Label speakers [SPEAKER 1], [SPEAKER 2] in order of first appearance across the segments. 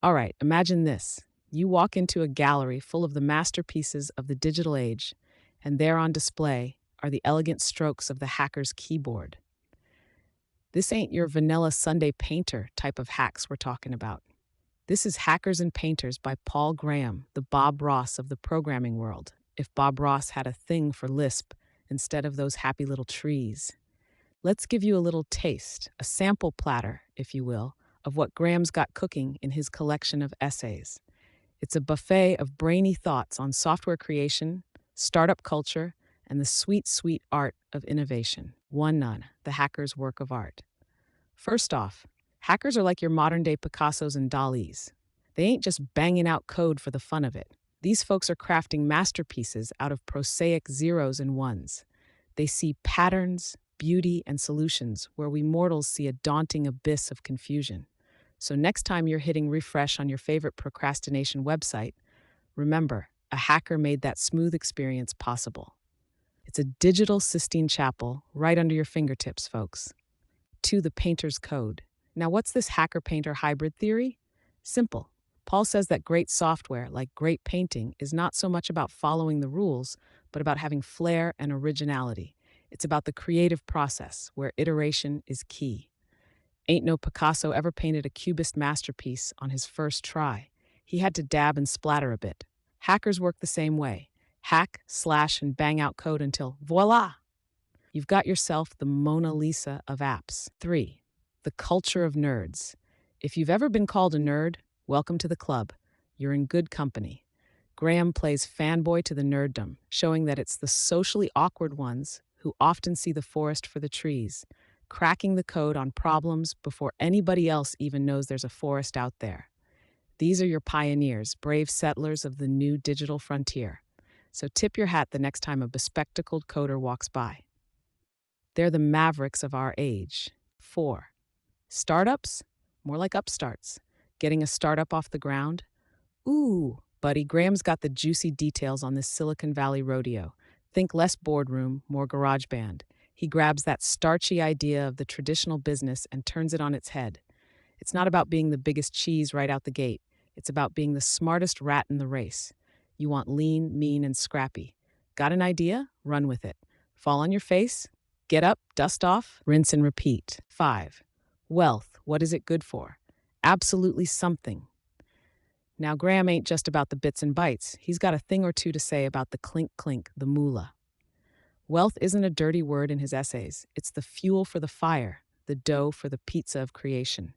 [SPEAKER 1] All right, imagine this. You walk into a gallery full of the masterpieces of the digital age, and there on display are the elegant strokes of the hacker's keyboard. This ain't your vanilla Sunday painter type of hacks we're talking about. This is Hackers and Painters by Paul Graham, the Bob Ross of the programming world. If Bob Ross had a thing for Lisp instead of those happy little trees. Let's give you a little taste, a sample platter, if you will, of what Graham's got cooking in his collection of essays. It's a buffet of brainy thoughts on software creation, startup culture, and the sweet, sweet art of innovation. One none, the hacker's work of art. First off, hackers are like your modern day Picassos and Dalis. They ain't just banging out code for the fun of it. These folks are crafting masterpieces out of prosaic zeros and ones. They see patterns, beauty, and solutions where we mortals see a daunting abyss of confusion. So next time you're hitting refresh on your favorite procrastination website, remember, a hacker made that smooth experience possible. It's a digital Sistine Chapel right under your fingertips, folks. To the painter's code. Now, what's this hacker-painter hybrid theory? Simple. Paul says that great software, like great painting, is not so much about following the rules, but about having flair and originality. It's about the creative process, where iteration is key. Ain't no Picasso ever painted a cubist masterpiece on his first try. He had to dab and splatter a bit. Hackers work the same way. Hack, slash, and bang out code until voila! You've got yourself the Mona Lisa of apps. 3. The culture of nerds. If you've ever been called a nerd, welcome to the club. You're in good company. Graham plays fanboy to the nerddom, showing that it's the socially awkward ones who often see the forest for the trees, cracking the code on problems before anybody else even knows there's a forest out there. These are your pioneers, brave settlers of the new digital frontier. So tip your hat the next time a bespectacled coder walks by. They're the mavericks of our age. 4. Startups? More like upstarts. Getting a startup off the ground? Ooh, buddy, Graham's got the juicy details on this Silicon Valley rodeo. Think less boardroom, more garage band. He grabs that starchy idea of the traditional business and turns it on its head. It's not about being the biggest cheese right out the gate. It's about being the smartest rat in the race. You want lean, mean, and scrappy. Got an idea? Run with it. Fall on your face? Get up, dust off, rinse and repeat. 5. Wealth, what is it good for? Absolutely something. Now, Graham ain't just about the bits and bytes. He's got a thing or two to say about the clink clink, the moolah. Wealth isn't a dirty word in his essays. It's the fuel for the fire, the dough for the pizza of creation.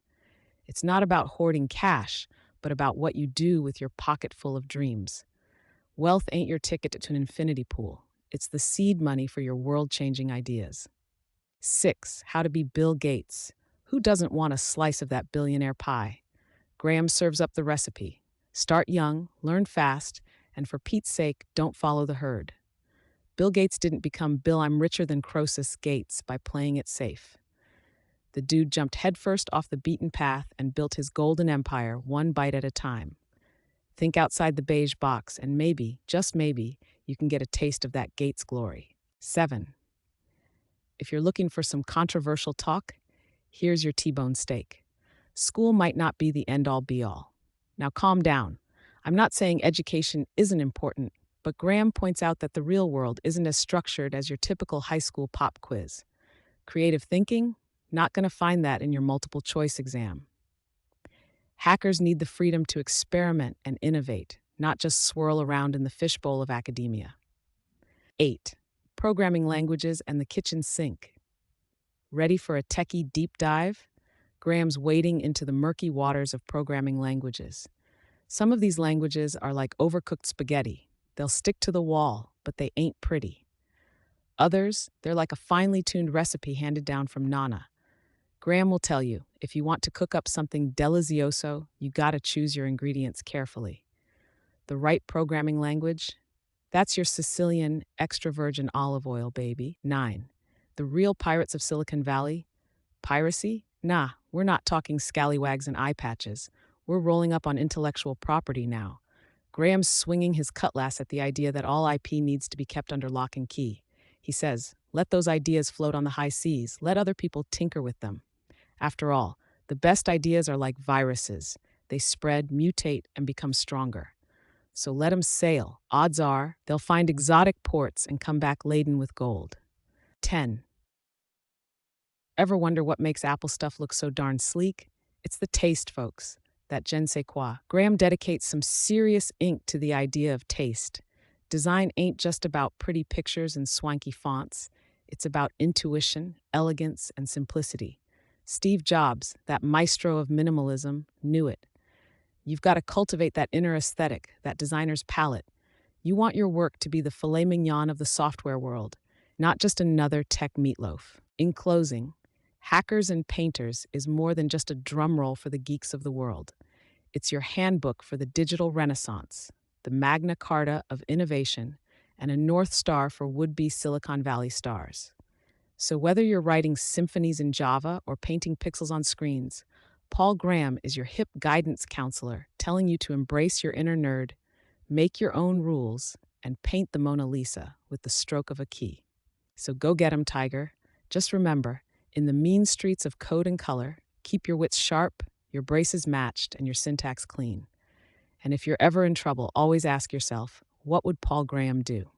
[SPEAKER 1] It's not about hoarding cash, but about what you do with your pocket full of dreams. Wealth ain't your ticket to an infinity pool. It's the seed money for your world-changing ideas. 6. How to be Bill Gates. Who doesn't want a slice of that billionaire pie? Graham serves up the recipe. Start young, learn fast, and for Pete's sake, don't follow the herd. Bill Gates didn't become Bill I'm richer than Croesus Gates by playing it safe. The dude jumped headfirst off the beaten path and built his golden empire one bite at a time. Think outside the beige box and maybe, just maybe, you can get a taste of that Gates glory. 7. If you're looking for some controversial talk, here's your T-bone steak. School might not be the end-all be-all. Now calm down. I'm not saying education isn't important, but Graham points out that the real world isn't as structured as your typical high school pop quiz. Creative thinking? Not going to find that in your multiple choice exam. Hackers need the freedom to experiment and innovate, not just swirl around in the fishbowl of academia. 8. Programming languages and the kitchen sink. Ready for a techie deep dive? Graham's wading into the murky waters of programming languages. Some of these languages are like overcooked spaghetti. They'll stick to the wall, but they ain't pretty. Others, they're like a finely tuned recipe handed down from Nana. Graham will tell you, if you want to cook up something delicioso, you gotta choose your ingredients carefully. The right programming language? That's your Sicilian extra virgin olive oil, baby. 9. The real pirates of Silicon Valley? Piracy? Nah, we're not talking scallywags and eye patches. We're rolling up on intellectual property now. Graham's swinging his cutlass at the idea that all IP needs to be kept under lock and key. He says, let those ideas float on the high seas. Let other people tinker with them. After all, the best ideas are like viruses. they spread, mutate, and become stronger. So let them sail. Odds are they'll find exotic ports and come back laden with gold. 10. Ever wonder what makes apple stuff look so darn sleek? It's the taste, folks. That je ne sais quoi. Graham dedicates some serious ink to the idea of taste. Design ain't just about pretty pictures and swanky fonts. It's about intuition, elegance, and simplicity. Steve Jobs, that maestro of minimalism, knew it. You've got to cultivate that inner aesthetic, that designer's palette. You want your work to be the filet mignon of the software world, not just another tech meatloaf. In closing, Hackers and Painters is more than just a drumroll for the geeks of the world. It's your handbook for the digital renaissance, the Magna Carta of innovation, and a North Star for would-be Silicon Valley stars. So whether you're writing symphonies in Java or painting pixels on screens, Paul Graham is your hip guidance counselor telling you to embrace your inner nerd, make your own rules, and paint the Mona Lisa with the stroke of a key. So go get 'em, Tiger. Just remember, in the mean streets of code and color, keep your wits sharp, your braces matched, and your syntax clean. And if you're ever in trouble, always ask yourself, what would Paul Graham do?